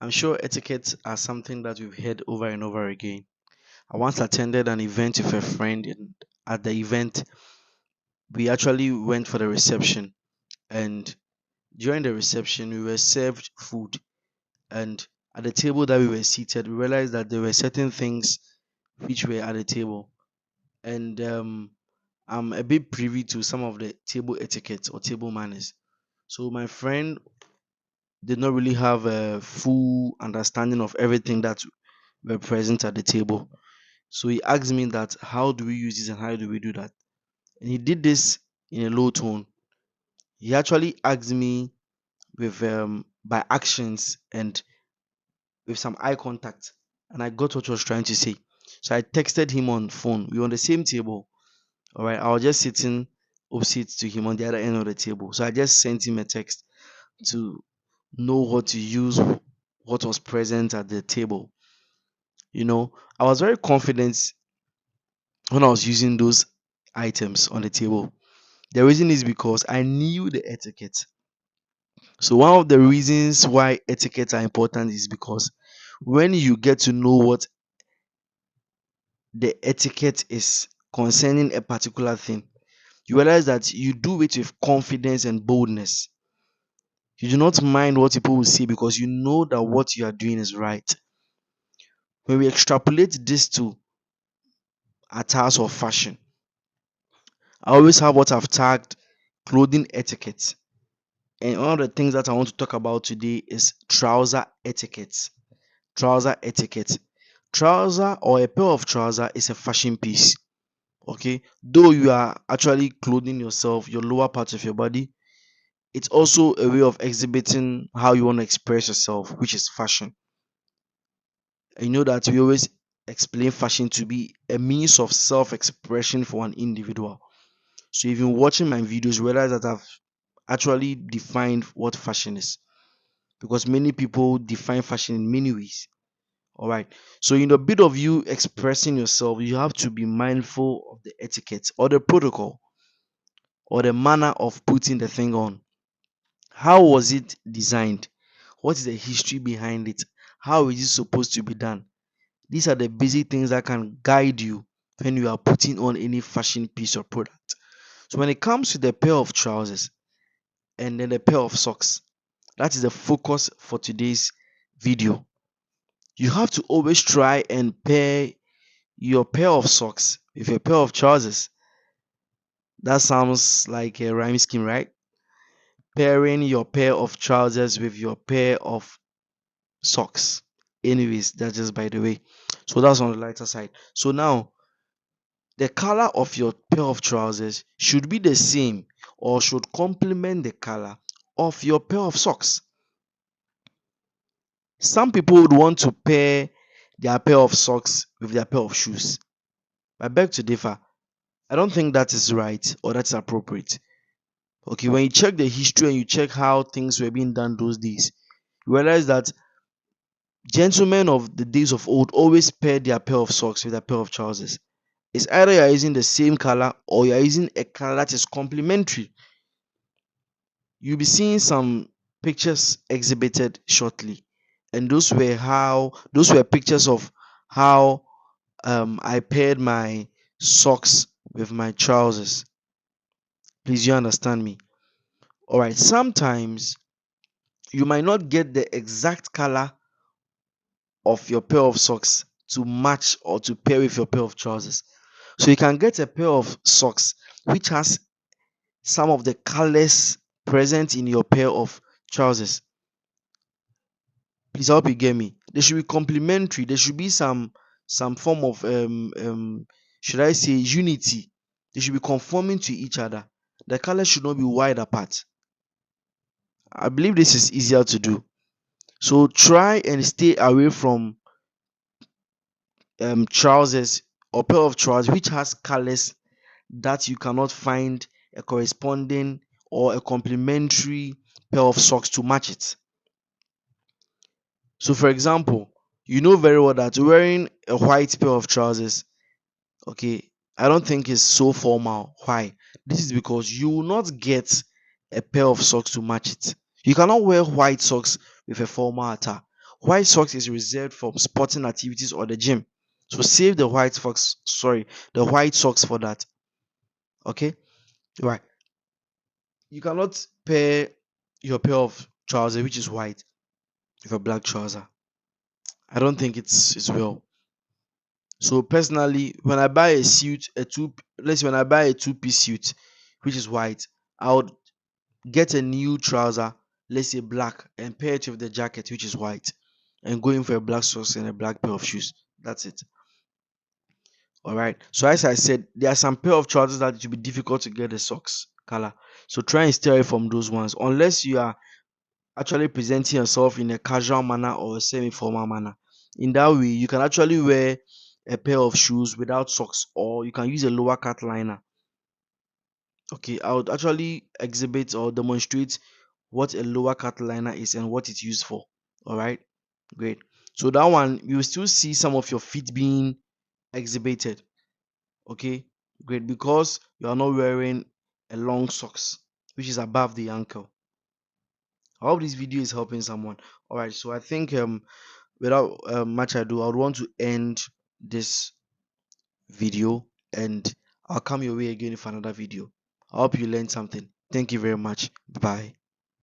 I'm sure etiquettes are something that we've heard over and over again. I once attended an event with a friend, and at the event, we actually went for the reception. And during the reception, we were served food. And at the table that we were seated, we realized that there were certain things which were at the table. And I'm a bit privy to some of the table etiquette or table manners. So my friend did not really have a full understanding of everything that were present at the table. So he asked me that how do we use this and how do we do that? And he did this in a low tone. He actually asked me with by actions and with some eye contact, and I got what he was trying to say. So I texted him on phone. We were on the same table. All right, I was just sitting opposite to him on the other end of the table. So I just sent him a text to know what to use, what was present at the table. I was very confident when I was using those items on the table. The reason is because I knew the etiquette. So one of the reasons why etiquettes are important is because when you get to know what the etiquette is concerning a particular thing, you realize that you do it with confidence and boldness. You do not mind what people will say because you know that what you are doing is right. When we extrapolate this to attires or fashion, I always have what I've tagged clothing etiquette. And one of the things that I want to talk about today is trouser etiquette. Trouser etiquette. Trouser or a pair of trouser is a fashion piece. Okay, though you are actually clothing yourself, your lower part of your body, it's also a way of exhibiting how you want to express yourself, which is fashion. And you know that we always explain fashion to be a means of self expression for an individual. So if you're watching my videos, you realize that I've actually defined what fashion is, because many people define fashion in many ways. All right. So in the bit of you expressing yourself, you have to be mindful of the etiquette or the protocol or the manner of putting the thing on. How was it designed? What is the history behind it? How is it supposed to be done? These are the basic things that can guide you when you are putting on any fashion piece or product. So when it comes to the pair of trousers and then the pair of socks, that is the focus for today's video. You have to always try and pair your pair of socks with a pair of trousers. That sounds like a rhyme scheme, right? Pairing your pair of trousers with your pair of socks. Anyways, that's just by the way. So that's on the lighter side. So now the color of your pair of trousers should be the same or should complement the color of your pair of socks. Some people would want to pair their pair of socks with their pair of shoes. I beg to differ. I don't think that is right or that's appropriate. Okay, when you check the history and you check how things were being done those days, you realize that gentlemen of the days of old always paired their pair of socks with a pair of trousers. It's either you're using the same color or you're using a color that is complementary. You'll be seeing some pictures exhibited shortly, and those were pictures of how I paired my socks with my trousers. Please, you understand me? All right. Sometimes you might not get the exact color of your pair of socks to match or to pair with your pair of trousers. So you can get a pair of socks which has some of the colors present in your pair of trousers. Please, I hope you get me. They should be complementary. There should be some form of should I say unity. They should be conforming to each other. The colors should not be wide apart. I believe this is easier to do. So try and stay away from trousers or pair of trousers which has colors that you cannot find a corresponding or a complementary pair of socks to match it. So for example, you know very well that wearing a white pair of trousers, okay, I don't think is so formal. Why? This is because you will not get a pair of socks to match it. You cannot wear white socks with a formal attire. White socks is reserved for sporting activities or the gym. So save the white socks for that. Okay, right. You cannot pair your pair of trousers, which is white, with a black trouser. I don't think it's well. So personally, when I buy a suit, let's say when I buy a two-piece suit, which is white, I would get a new trouser, let's say black, and pair it with the jacket, which is white, and go in for a black socks and a black pair of shoes. That's it. All right. So as I said, there are some pair of trousers that it will be difficult to get the socks color. So try and stay away from those ones, unless you are actually presenting yourself in a casual manner or a semi-formal manner. In that way, you can actually wear a pair of shoes without socks, or you can use a lower cut liner. Okay, I would actually exhibit or demonstrate what a lower cut liner is and what it's used for. All right, great. So that one, you will still see some of your feet being exhibited. Okay, great, because you are not wearing a long socks which is above the ankle. I hope this video is helping someone. All right, so I think without much ado, I would want to end this video, and I'll come your way again with another video. I hope you learned something. Thank you very much. Bye.